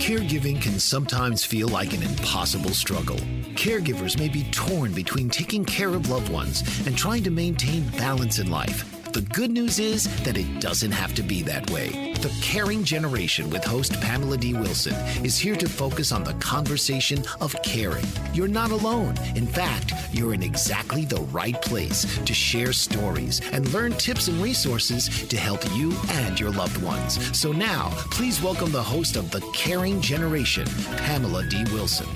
Caregiving can sometimes feel like an impossible struggle. Caregivers may be torn between taking care of loved ones and trying to maintain balance in life. The good news is that it doesn't have to be that way. The Caring Generation with host Pamela D Wilson is here to focus on the conversation of caring. You're not alone. In fact, you're in exactly the right place to share stories and learn tips and resources to help you and your loved ones. So now, please welcome the host of The Caring Generation, Pamela D Wilson.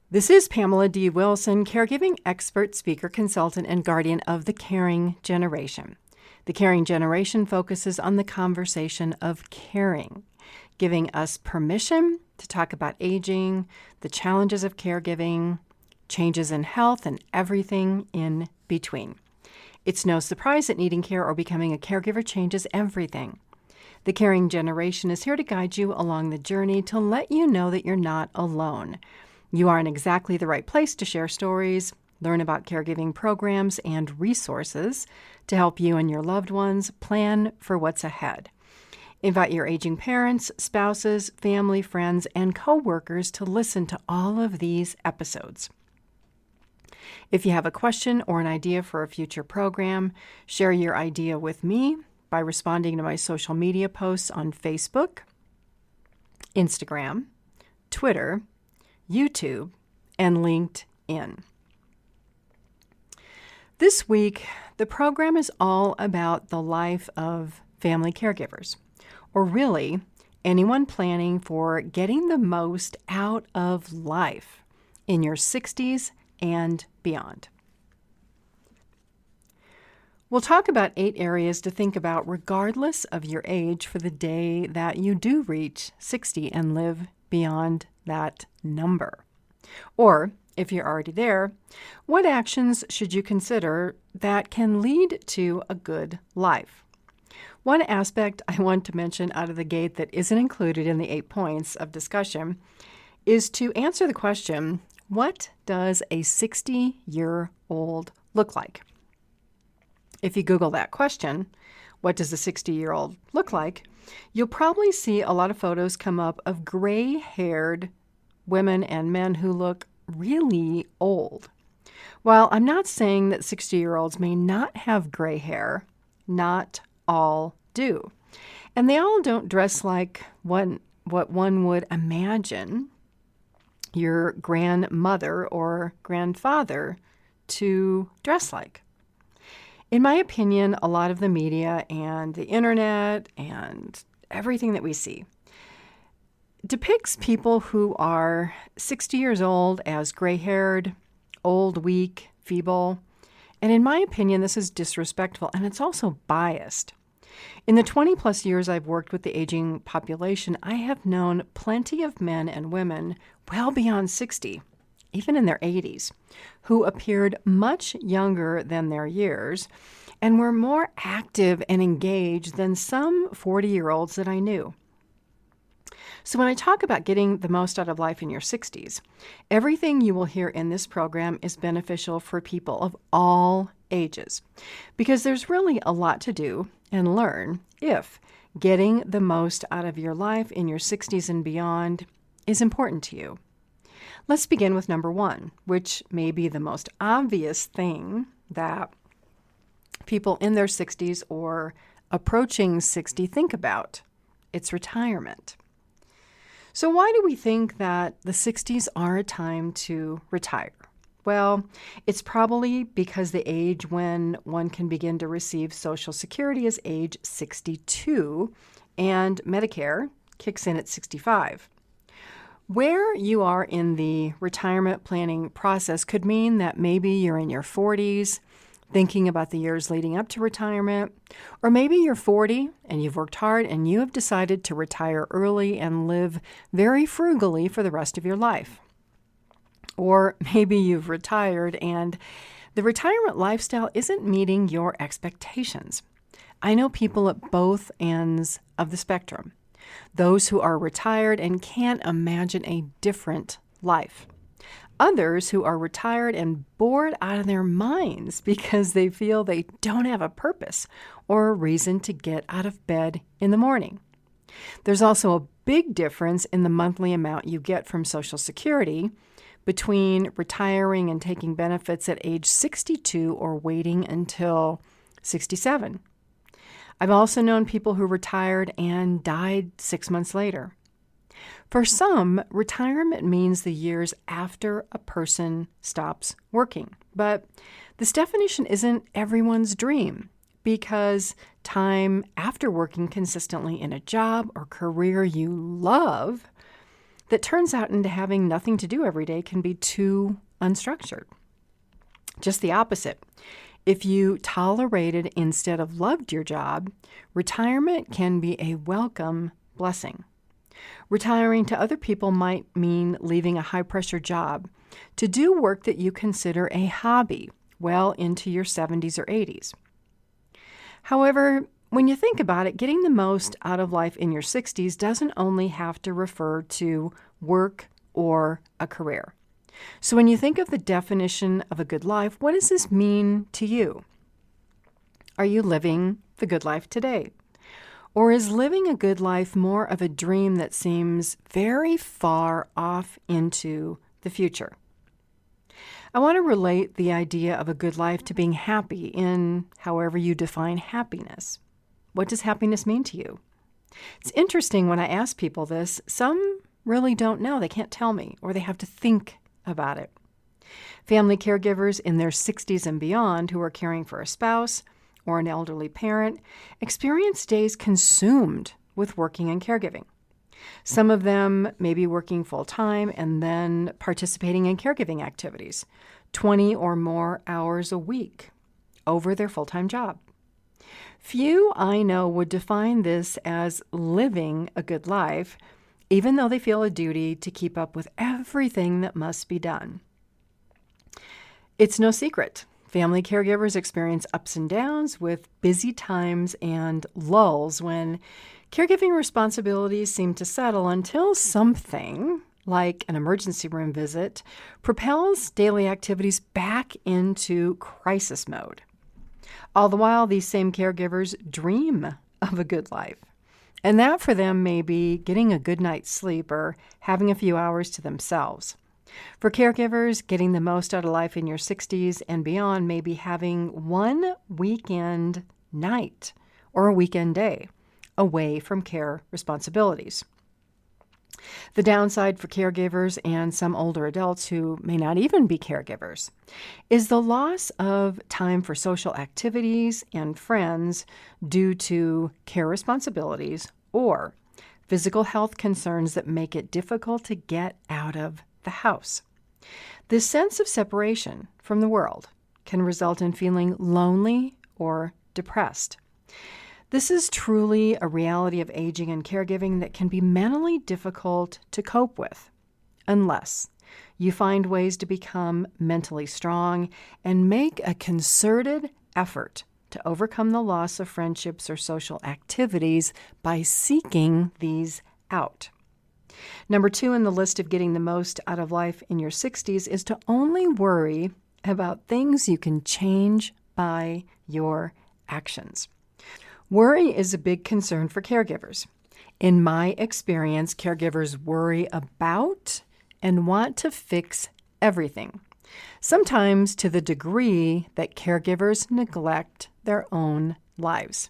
This is Pamela D. Wilson, caregiving expert, speaker, consultant, and guardian of the Caring Generation. The Caring Generation focuses on the conversation of caring, giving us permission to talk about aging, the challenges of caregiving, changes in health, and everything in between. It's no surprise that needing care or becoming a caregiver changes everything. The Caring Generation is here to guide you along the journey to let you know that you're not alone. You are in exactly the right place to share stories, learn about caregiving programs and resources to help you and your loved ones plan for what's ahead. Invite your aging parents, spouses, family, friends, and coworkers to listen to all of these episodes. If you have a question or an idea for a future program, share your idea with me by responding to my social media posts on Facebook, Instagram, Twitter, YouTube, and LinkedIn. This week, the program is all about the life of family caregivers, or really anyone planning for getting the most out of life in your 60s and beyond. We'll talk about 8 areas to think about regardless of your age for the day that you do reach 60 and live beyond that number. Or, if you're already there, what actions should you consider that can lead to a good life? One aspect I want to mention out of the gate that isn't included in the 8 points of discussion is to answer the question, what does a 60-year-old look like? If you Google that question, what does a 60-year-old look like, you'll probably see a lot of photos come up of gray-haired women and men who look really old. While I'm not saying that 60-year-olds may not have gray hair, not all do. And they all don't dress like what one would imagine your grandmother or grandfather to dress like. In my opinion, a lot of the media and the internet and everything that we see depicts people who are 60 years old as gray-haired, old, weak, feeble. And in my opinion, this is disrespectful, and it's also biased. In the 20-plus years I've worked with the aging population, I have known plenty of men and women well beyond 60, even in their 80s, who appeared much younger than their years and were more active and engaged than some 40-year-olds that I knew. So when I talk about getting the most out of life in your 60s, everything you will hear in this program is beneficial for people of all ages, because there's really a lot to do and learn if getting the most out of your life in your 60s and beyond is important to you. Let's begin with number 1, which may be the most obvious thing that people in their 60s or approaching 60 think about. It's retirement. So why do we think that the 60s are a time to retire? Well, it's probably because the age when one can begin to receive Social Security is age 62, and Medicare kicks in at 65. Where you are in the retirement planning process could mean that maybe you're in your 40s, thinking about the years leading up to retirement, or maybe you're 40 and you've worked hard and you have decided to retire early and live very frugally for the rest of your life. Or maybe you've retired and the retirement lifestyle isn't meeting your expectations. I know people at both ends of the spectrum. Those who are retired and can't imagine a different life. Others who are retired and bored out of their minds because they feel they don't have a purpose or a reason to get out of bed in the morning. There's also a big difference in the monthly amount you get from Social Security between retiring and taking benefits at age 62 or waiting until 67. I've also known people who retired and died 6 months later. For some, retirement means the years after a person stops working. But this definition isn't everyone's dream, because time after working consistently in a job or career you love that turns out into having nothing to do every day can be too unstructured. Just the opposite. If you tolerated instead of loved your job, retirement can be a welcome blessing. Retiring to other people might mean leaving a high-pressure job to do work that you consider a hobby well into your 70s or 80s. However, when you think about it, getting the most out of life in your 60s doesn't only have to refer to work or a career. So when you think of the definition of a good life, what does this mean to you? Are you living the good life today? Or is living a good life more of a dream that seems very far off into the future? I want to relate the idea of a good life to being happy in however you define happiness. What does happiness mean to you? It's interesting when I ask people this, some really don't know. They can't tell me, or they have to think about it. Family caregivers in their 60s and beyond who are caring for a spouse or an elderly parent experience days consumed with working and caregiving. Some of them may be working full-time and then participating in caregiving activities, 20 or more hours a week over their full-time job. Few I know would define this as living a good life, even though they feel a duty to keep up with everything that must be done. It's no secret. Family caregivers experience ups and downs with busy times and lulls when caregiving responsibilities seem to settle until something, like an emergency room visit, propels daily activities back into crisis mode. All the while, these same caregivers dream of a good life. And that for them may be getting a good night's sleep or having a few hours to themselves. For caregivers, getting the most out of life in your 60s and beyond may be having one weekend night or a weekend day away from care responsibilities. The downside for caregivers and some older adults who may not even be caregivers is the loss of time for social activities and friends due to care responsibilities or physical health concerns that make it difficult to get out of the house. This sense of separation from the world can result in feeling lonely or depressed. This is truly a reality of aging and caregiving that can be mentally difficult to cope with, unless you find ways to become mentally strong and make a concerted effort to overcome the loss of friendships or social activities by seeking these out. Number 2 in the list of getting the most out of life in your 60s is to only worry about things you can change by your actions. Worry is a big concern for caregivers. In my experience, caregivers worry about and want to fix everything, sometimes to the degree that caregivers neglect their own lives.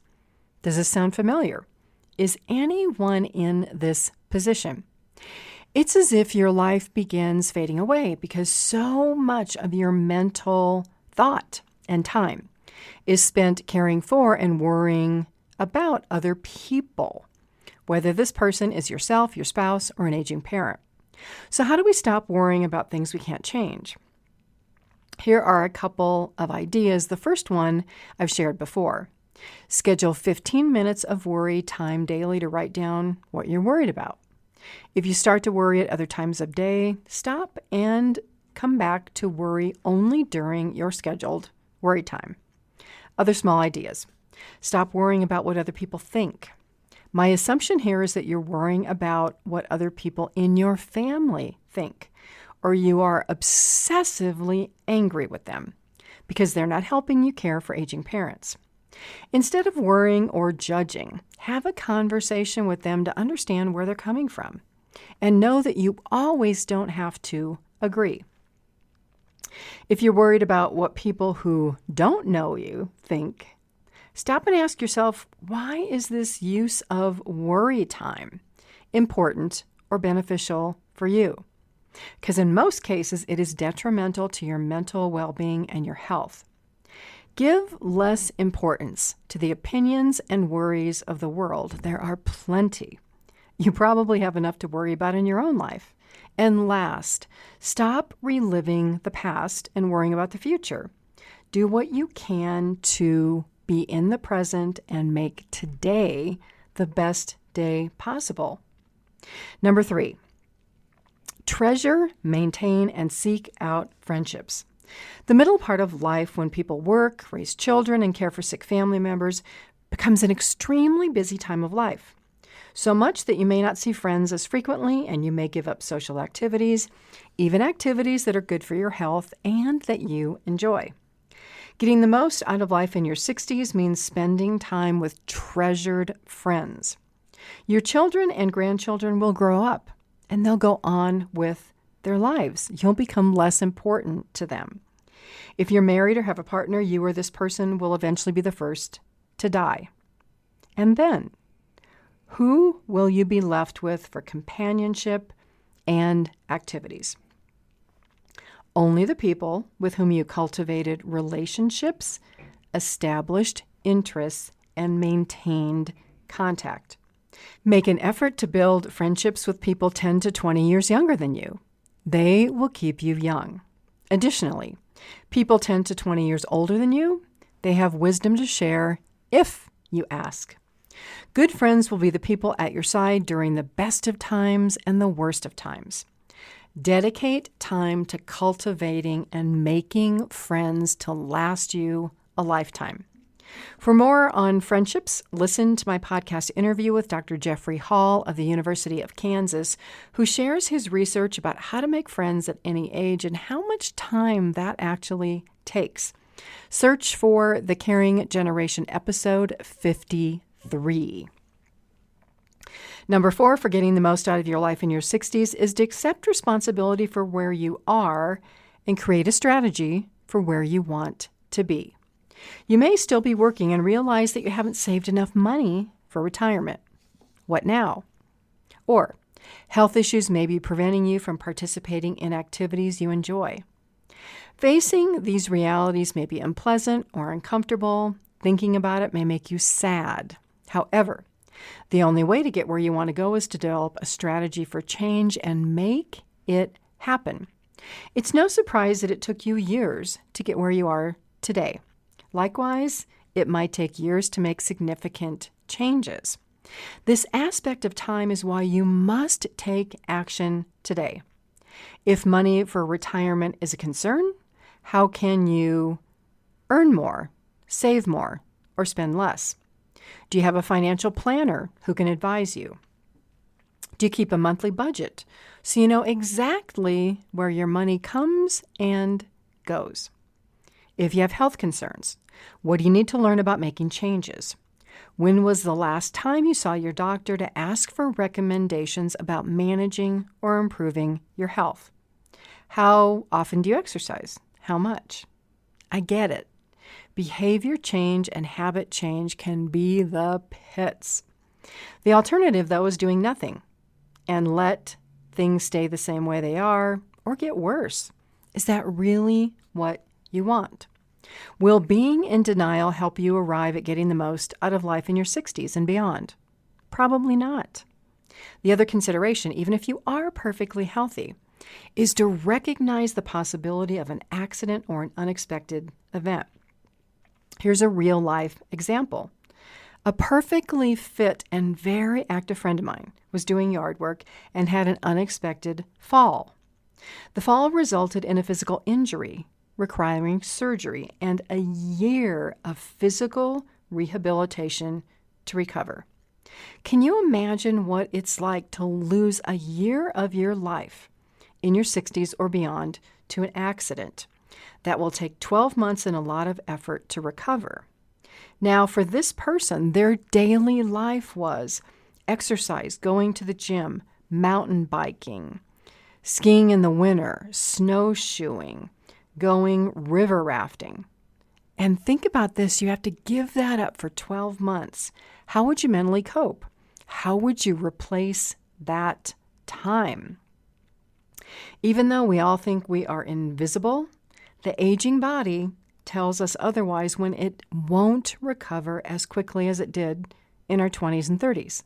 Does this sound familiar? Is anyone in this position? It's as if your life begins fading away because so much of your mental thought and time is spent caring for and worrying about other people, whether this person is yourself, your spouse, or an aging parent. So how do we stop worrying about things we can't change? Here are a couple of ideas. The first one I've shared before. Schedule 15 minutes of worry time daily to write down what you're worried about. If you start to worry at other times of day, stop and come back to worry only during your scheduled worry time. Other small ideas. Stop worrying about what other people think. My assumption here is that you're worrying about what other people in your family think, or you are obsessively angry with them because they're not helping you care for aging parents. Instead of worrying or judging, have a conversation with them to understand where they're coming from. And know that you always don't have to agree. If you're worried about what people who don't know you think, stop and ask yourself, why is this use of worry time important or beneficial for you? Because in most cases, it is detrimental to your mental well-being and your health. Give less importance to the opinions and worries of the world. There are plenty. You probably have enough to worry about in your own life. And last, stop reliving the past and worrying about the future. Do what you can to be in the present and make today the best day possible. Number 3, treasure, maintain, and seek out friendships. The middle part of life, when people work, raise children, and care for sick family members, becomes an extremely busy time of life. So much that you may not see friends as frequently, and you may give up social activities, even activities that are good for your health and that you enjoy. Getting the most out of life in your 60s means spending time with treasured friends. Your children and grandchildren will grow up, and they'll go on with their lives. You'll become less important to them. If you're married or have a partner, you or this person will eventually be the first to die. And then, who will you be left with for companionship and activities? Only the people with whom you cultivated relationships, established interests, and maintained contact. Make an effort to build friendships with people 10 to 20 years younger than you. They will keep you young. Additionally, people 10 to 20 years older than you, they have wisdom to share if you ask. Good friends will be the people at your side during the best of times and the worst of times. Dedicate time to cultivating and making friends to last you a lifetime. For more on friendships, listen to my podcast interview with Dr. Jeffrey Hall of the University of Kansas, who shares his research about how to make friends at any age and how much time that actually takes. Search for the Caring Generation episode 53. Number 4, for getting the most out of your life in your 60s is to accept responsibility for where you are and create a strategy for where you want to be. You may still be working and realize that you haven't saved enough money for retirement. What now? Or health issues may be preventing you from participating in activities you enjoy. Facing these realities may be unpleasant or uncomfortable. Thinking about it may make you sad. However, the only way to get where you want to go is to develop a strategy for change and make it happen. It's no surprise that it took you years to get where you are today. Likewise, it might take years to make significant changes. This aspect of time is why you must take action today. If money for retirement is a concern, how can you earn more, save more, or spend less? Do you have a financial planner who can advise you? Do you keep a monthly budget so you know exactly where your money comes and goes? If you have health concerns, what do you need to learn about making changes? When was the last time you saw your doctor to ask for recommendations about managing or improving your health? How often do you exercise? How much? I get it. Behavior change and habit change can be the pits. The alternative, though, is doing nothing and let things stay the same way they are or get worse. Is that really what you want? Will being in denial help you arrive at getting the most out of life in your 60s and beyond? Probably not. The other consideration, even if you are perfectly healthy, is to recognize the possibility of an accident or an unexpected event. Here's a real-life example. A perfectly fit and very active friend of mine was doing yard work and had an unexpected fall. The fall resulted in a physical injury requiring surgery and a year of physical rehabilitation to recover. Can you imagine what it's like to lose a year of your life in your 60s or beyond to an accident that will take 12 months and a lot of effort to recover? Now, for this person, their daily life was exercise, going to the gym, mountain biking, skiing in the winter, snowshoeing, going river rafting. And think about this, you have to give that up for 12 months. How would you mentally cope? How would you replace that time? Even though we all think we are invisible, the aging body tells us otherwise when it won't recover as quickly as it did in our 20s and 30s.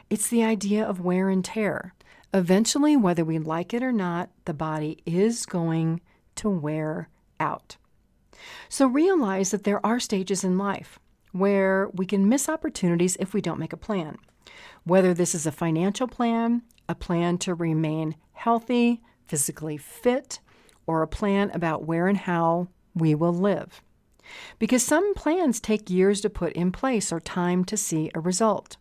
It's the idea of wear and tear. Eventually, whether we like it or not, the body is going to wear out. So realize that there are stages in life where we can miss opportunities if we don't make a plan. Whether this is a financial plan, a plan to remain healthy, physically fit, or a plan about where and how we will live. Because some plans take years to put in place or time to see a result.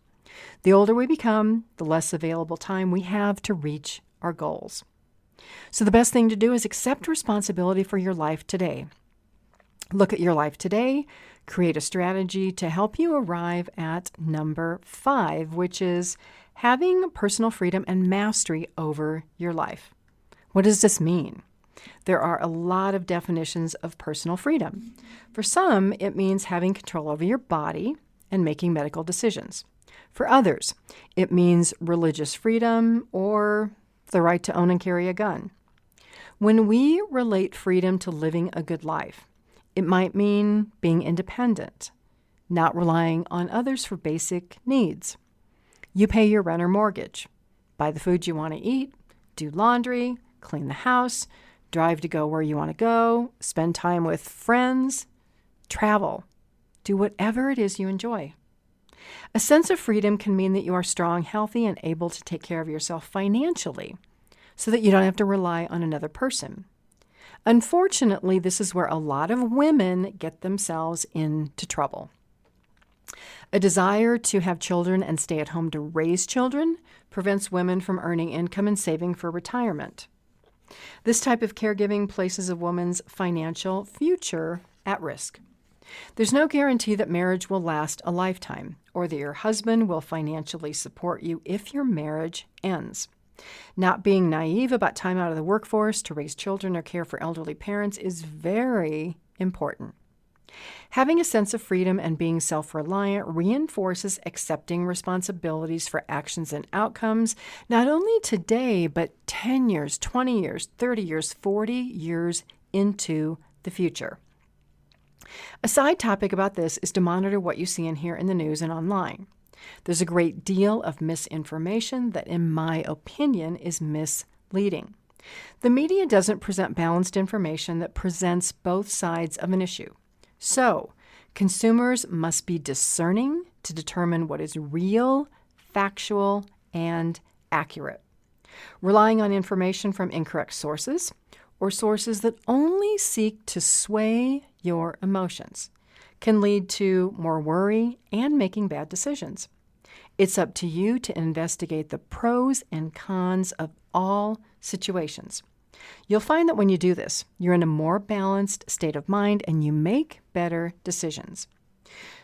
The older we become, the less available time we have to reach our goals. So the best thing to do is accept responsibility for your life today. Look at your life today, create a strategy to help you arrive at number 5, which is having personal freedom and mastery over your life. What does this mean? There are a lot of definitions of personal freedom. For some, it means having control over your body and making medical decisions. For others, it means religious freedom or the right to own and carry a gun. When we relate freedom to living a good life, it might mean being independent, not relying on others for basic needs. You pay your rent or mortgage, buy the food you want to eat, do laundry, clean the house, drive to go where you want to go, spend time with friends, travel, do whatever it is you enjoy. A sense of freedom can mean that you are strong, healthy, and able to take care of yourself financially so that you don't have to rely on another person. Unfortunately, this is where a lot of women get themselves into trouble. A desire to have children and stay at home to raise children prevents women from earning income and saving for retirement. This type of caregiving places a woman's financial future at risk. There's no guarantee that marriage will last a lifetime or that your husband will financially support you if your marriage ends. Not being naive about time out of the workforce to raise children or care for elderly parents is very important. Having a sense of freedom and being self-reliant reinforces accepting responsibilities for actions and outcomes, not only today, but 10 years, 20 years, 30 years, 40 years into the future. A side topic about this is to monitor what you see and hear in the news and online. There's a great deal of misinformation that, in my opinion, is misleading. The media doesn't present balanced information that presents both sides of an issue. So, consumers must be discerning to determine what is real, factual, and accurate. Relying on information from incorrect sources or sources that only seek to sway your emotions can lead to more worry and making bad decisions. It's up to you to investigate the pros and cons of all situations. You'll find that when you do this, you're in a more balanced state of mind and you make better decisions.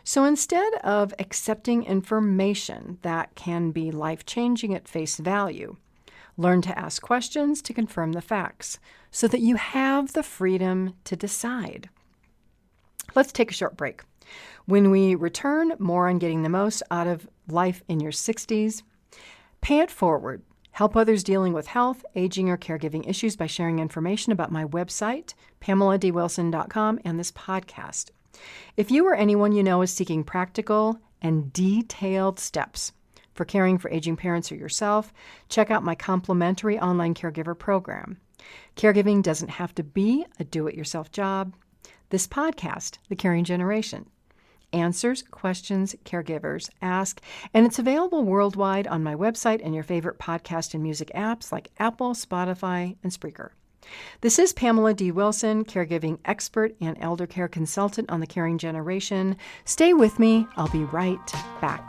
So instead of accepting information that can be life-changing at face value, learn to ask questions to confirm the facts so that you have the freedom to decide. Let's take a short break. When we return, more on getting the most out of life in your 60s. Pay it forward. Help others dealing with health, aging, or caregiving issues by sharing information about my website, PamelaDWilson.com, and this podcast. If you or anyone you know is seeking practical and detailed steps for caring for aging parents or yourself, check out my complimentary online caregiver program. Caregiving doesn't have to be a do-it-yourself job. This podcast, The Caring Generation, answers questions caregivers ask, and it's available worldwide on my website and your favorite podcast and music apps like Apple, Spotify, and Spreaker. This is Pamela D Wilson, caregiving expert and elder care consultant on The Caring Generation. Stay with me. I'll be right back.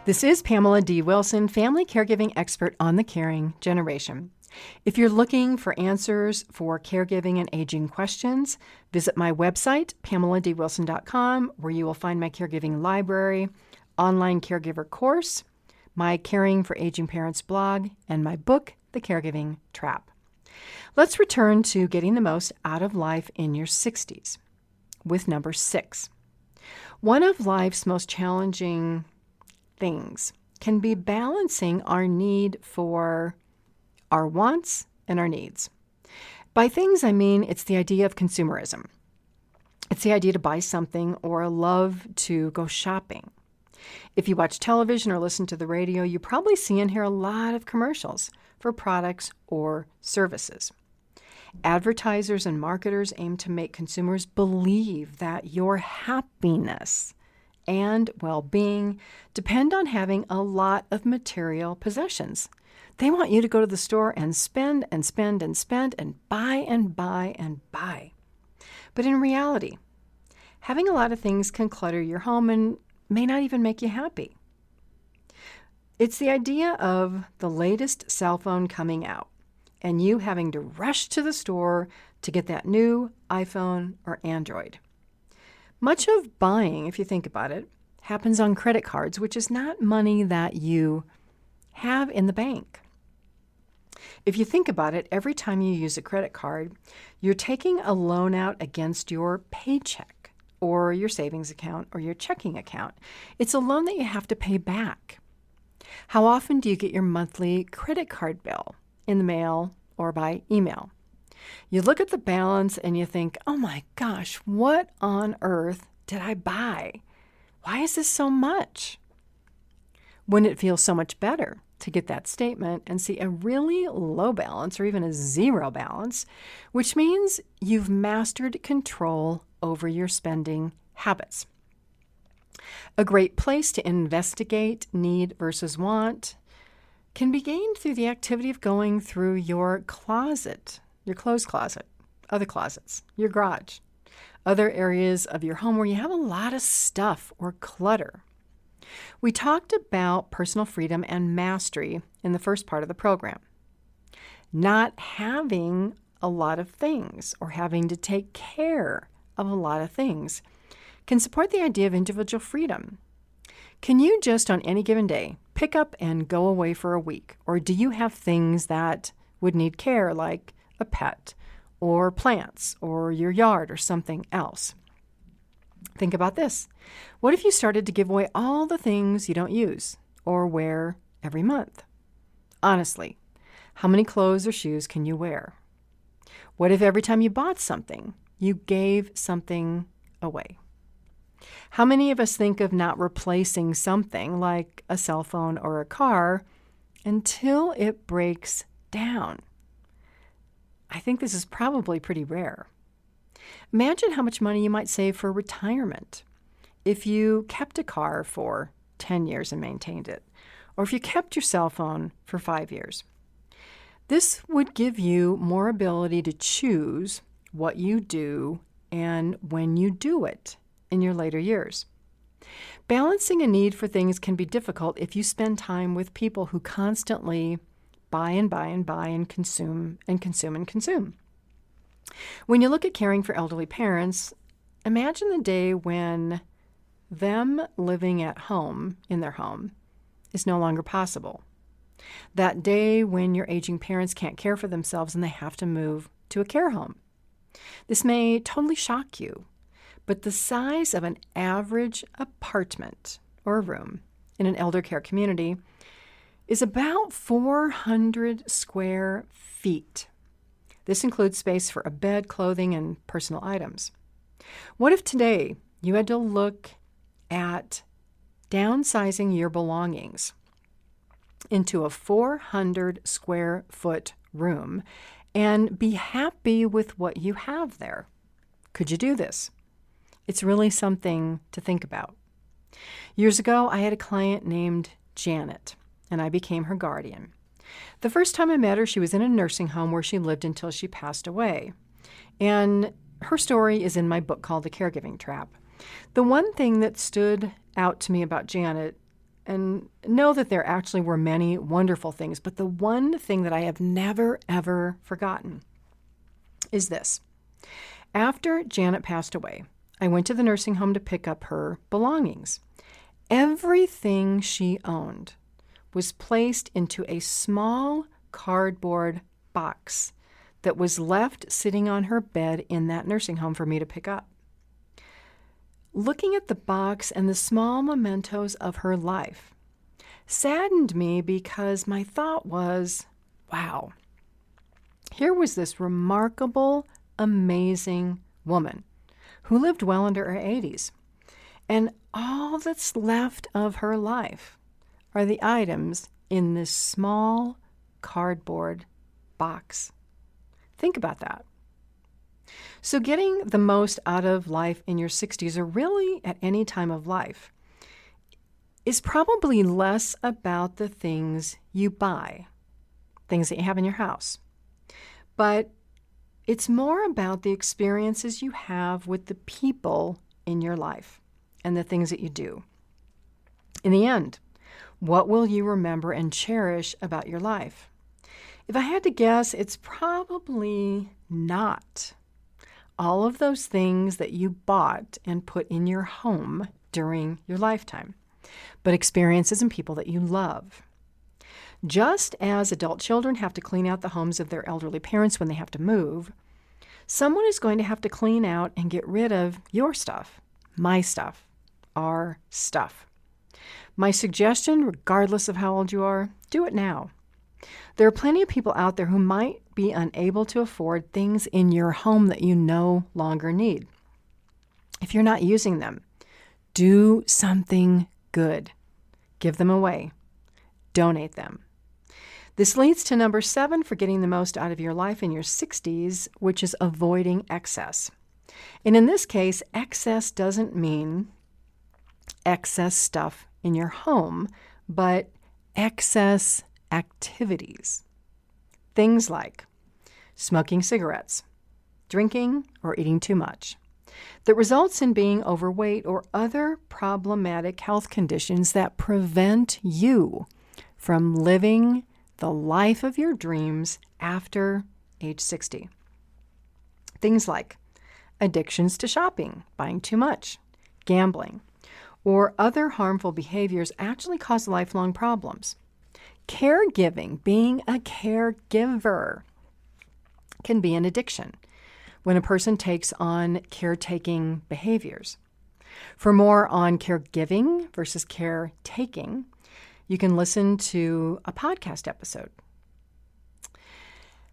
This is Pamela D Wilson, family caregiving expert on the caring generation. If you're looking for answers for caregiving and aging questions, visit my website, PamelaDWilson.com, where you will find my caregiving library, online caregiver course, my Caring for Aging Parents blog, and my book, The Caregiving Trap. Let's return to getting the most out of life in your 60s with number 6. One of life's most challenging things can be balancing our need for our wants and our needs. By things, I mean it's the idea of consumerism. It's the idea to buy something or love to go shopping. If you watch television or listen to the radio, you probably see and hear a lot of commercials for products or services. Advertisers and marketers aim to make consumers believe that your happiness and well-being depend on having a lot of material possessions. They want you to go to the store and spend and spend and spend and buy and buy and buy. But in reality, having a lot of things can clutter your home and may not even make you happy. It's the idea of the latest cell phone coming out and you having to rush to the store to get that new iPhone or Android. Much of buying, if you think about it, happens on credit cards, which is not money that you have in the bank. If you think about it, every time you use a credit card, you're taking a loan out against your paycheck or your savings account or your checking account. It's a loan that you have to pay back. How often do you get your monthly credit card bill? In the mail or by email? You look at the balance and you think, oh my gosh, what on earth did I buy? Why is this so much? Wouldn't it feel so much better to get that statement and see a really low balance or even a zero balance, which means you've mastered control over your spending habits? A great place to investigate need versus want can be gained through the activity of going through your closet, your clothes closet, other closets, your garage, other areas of your home where you have a lot of stuff or clutter. We talked about personal freedom and mastery in the first part of the program. Not having a lot of things or having to take care of a lot of things can support the idea of individual freedom. Can you just on any given day pick up and go away for a week? Or do you have things that would need care like a pet or plants or your yard or something else? Think about this. What if you started to give away all the things you don't use or wear every month? Honestly, how many clothes or shoes can you wear? What if every time you bought something, you gave something away? How many of us think of not replacing something like a cell phone or a car until it breaks down? I think this is probably pretty rare. Imagine how much money you might save for retirement if you kept a car for 10 years and maintained it, or if you kept your cell phone for 5 years. This would give you more ability to choose what you do and when you do it in your later years. Balancing a need for things can be difficult if you spend time with people who constantly buy and buy and buy and consume and consume and consume. When you look at caring for elderly parents, imagine the day when them living at home, in their home, is no longer possible. That day when your aging parents can't care for themselves and they have to move to a care home. This may totally shock you, but the size of an average apartment or room in an elder care community is about 400 square feet. This includes space for a bed, clothing, and personal items. What if today you had to look at downsizing your belongings into a 400 square foot room and be happy with what you have there? Could you do this? It's really something to think about. Years ago, I had a client named Janet, and I became her guardian. The first time I met her, she was in a nursing home where she lived until she passed away. And her story is in my book called The Caregiving Trap. The one thing that stood out to me about Janet and know that there actually were many wonderful things. But the one thing that I have never, ever forgotten is this. After Janet passed away, I went to the nursing home to pick up her belongings. Everything she owned was placed into a small cardboard box that was left sitting on her bed in that nursing home for me to pick up. Looking at the box and the small mementos of her life saddened me because my thought was, wow, here was this remarkable, amazing woman who lived well into her 80s. And all that's left of her life are the items in this small cardboard box. Think about that. So getting the most out of life in your 60s, or really at any time of life, is probably less about the things you buy, things that you have in your house. But it's more about the experiences you have with the people in your life and the things that you do. In the end, what will you remember and cherish about your life? If I had to guess, it's probably not all of those things that you bought and put in your home during your lifetime, but experiences and people that you love. Just as adult children have to clean out the homes of their elderly parents when they have to move, someone is going to have to clean out and get rid of your stuff, my stuff, our stuff. My suggestion, regardless of how old you are, do it now. There are plenty of people out there who might be unable to afford things in your home that you no longer need. If you're not using them, do something good. Give them away. Donate them. This leads to number 7 for getting the most out of your life in your 60s, which is avoiding excess. And in this case, excess doesn't mean excess stuff in your home, but excess activities. Things like smoking cigarettes, drinking or eating too much, that results in being overweight or other problematic health conditions that prevent you from living the life of your dreams after age 60. Things like addictions to shopping, buying too much, gambling, or other harmful behaviors actually cause lifelong problems. Caregiving, being a caregiver, can be an addiction when a person takes on caretaking behaviors. For more on caregiving versus caretaking, you can listen to a podcast episode.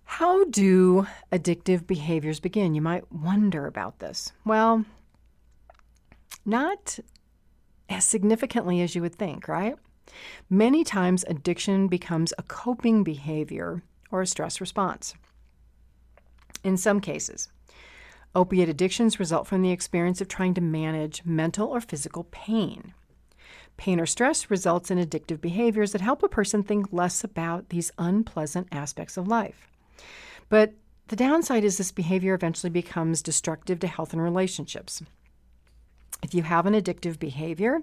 How do addictive behaviors begin? You might wonder about this. Well, not as significantly as you would think, right? Many times, addiction becomes a coping behavior or a stress response. In some cases, opiate addictions result from the experience of trying to manage mental or physical pain. Pain or stress results in addictive behaviors that help a person think less about these unpleasant aspects of life. But the downside is this behavior eventually becomes destructive to health and relationships. If you have an addictive behavior,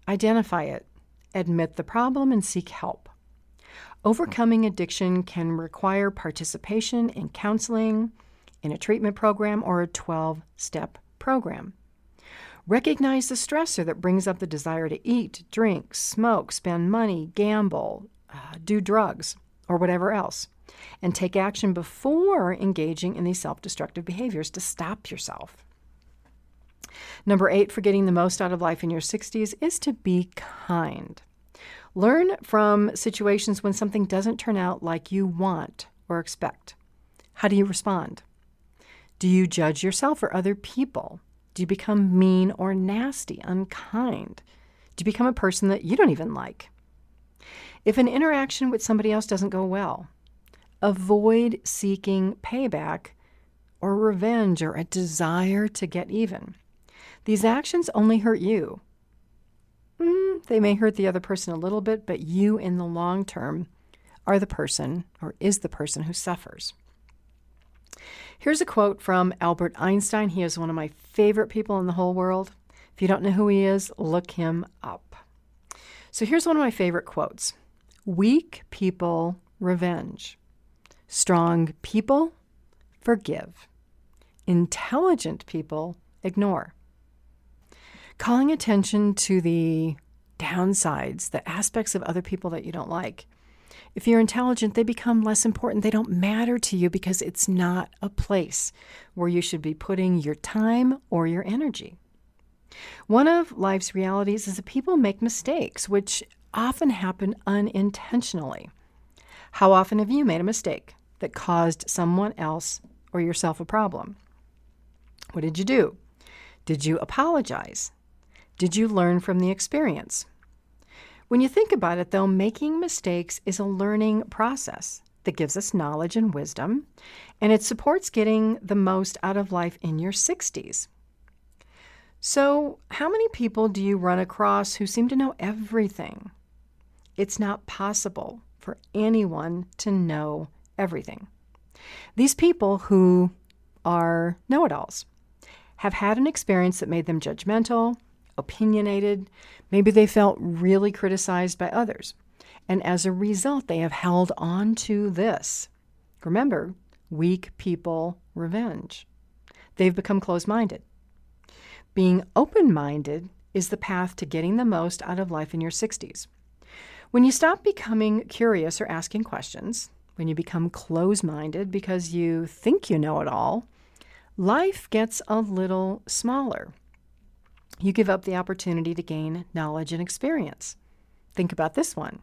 identify it, admit the problem, and seek help. Overcoming addiction can require participation in counseling, in a treatment program, or a 12-step program. Recognize the stressor that brings up the desire to eat, drink, smoke, spend money, gamble, do drugs, or whatever else, and take action before engaging in these self-destructive behaviors to stop yourself. Number 8 for getting the most out of life in your 60s is to be kind. Learn from situations when something doesn't turn out like you want or expect. How do you respond? Do you judge yourself or other people? Do you become mean or nasty, unkind? Do you become a person that you don't even like? If an interaction with somebody else doesn't go well, avoid seeking payback or revenge or a desire to get even. These actions only hurt you. They may hurt the other person a little bit, but you in the long term are the person or is the person who suffers. Here's a quote from Albert Einstein. He is one of my favorite people in the whole world. If you don't know who he is, look him up. So here's one of my favorite quotes. Weak people revenge. Strong people forgive. Intelligent people ignore. Calling attention to the downsides, the aspects of other people that you don't like. If you're intelligent, they become less important. They don't matter to you because it's not a place where you should be putting your time or your energy. One of life's realities is that people make mistakes, which often happen unintentionally. How often have you made a mistake that caused someone else or yourself a problem? What did you do? Did you apologize? Did you learn from the experience? When you think about it, though, making mistakes is a learning process that gives us knowledge and wisdom, and it supports getting the most out of life in your 60s. So, how many people do you run across who seem to know everything? It's not possible for anyone to know everything. These people who are know-it-alls have had an experience that made them judgmental, opinionated. Maybe they felt really criticized by others. And as a result, they have held on to this. Remember, weak people revenge. They've become closed-minded. Being open-minded is the path to getting the most out of life in your 60s. When you stop becoming curious or asking questions, when you become closed-minded because you think you know it all, life gets a little smaller. You give up the opportunity to gain knowledge and experience. Think about this one.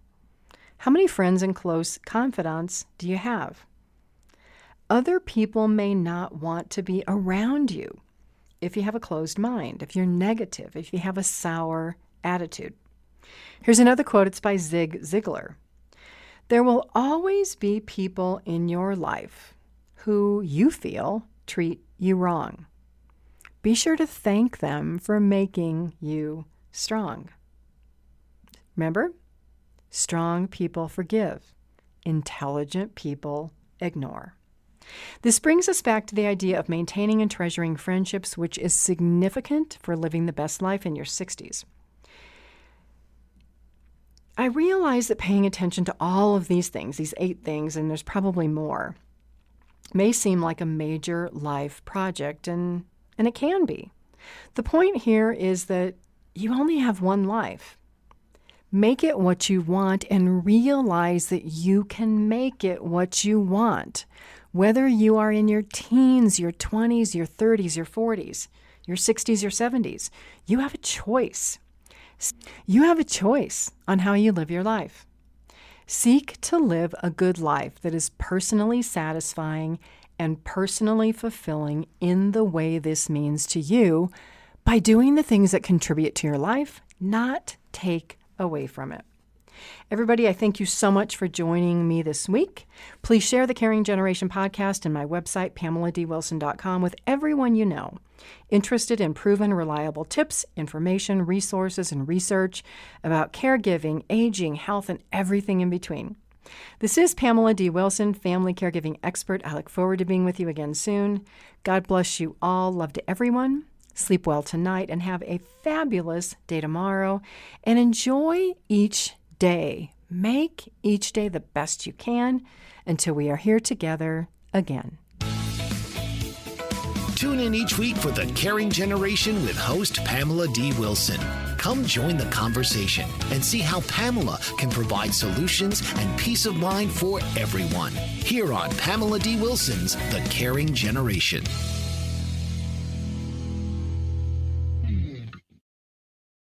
How many friends and close confidants do you have? Other people may not want to be around you if you have a closed mind, if you're negative, if you have a sour attitude. Here's another quote. It's by Zig Ziglar. There will always be people in your life who you feel treat you wrong. Be sure to thank them for making you strong. Remember, strong people forgive. Intelligent people ignore. This brings us back to the idea of maintaining and treasuring friendships, which is significant for living the best life in your 60s. I realize that paying attention to all of these things, these 8 things, and there's probably more, may seem like a major life project, and it can be. The point here is that you only have one life. Make it what you want and realize that you can make it what you want. Whether you are in your teens, your 20s, your 30s, your 40s, your 60s, your 70s, you have a choice. You have a choice on how you live your life. Seek to live a good life that is personally satisfying and personally fulfilling in the way this means to you by doing the things that contribute to your life, not take away from it. Everybody, I thank you so much for joining me this week. Please share the Caring Generation podcast and my website, PamelaDWilson.com, with everyone you know interested in proven, reliable tips, information, resources, and research about caregiving, aging, health, and everything in between. This is Pamela D. Wilson, family caregiving expert. I look forward to being with you again soon. God bless you all. Love to everyone. Sleep well tonight and have a fabulous day tomorrow. And enjoy each day. Make each day the best you can until we are here together again. Tune in each week for The Caring Generation with host Pamela D. Wilson. Come join the conversation and see how Pamela can provide solutions and peace of mind for everyone. Here on Pamela D. Wilson's The Caring Generation.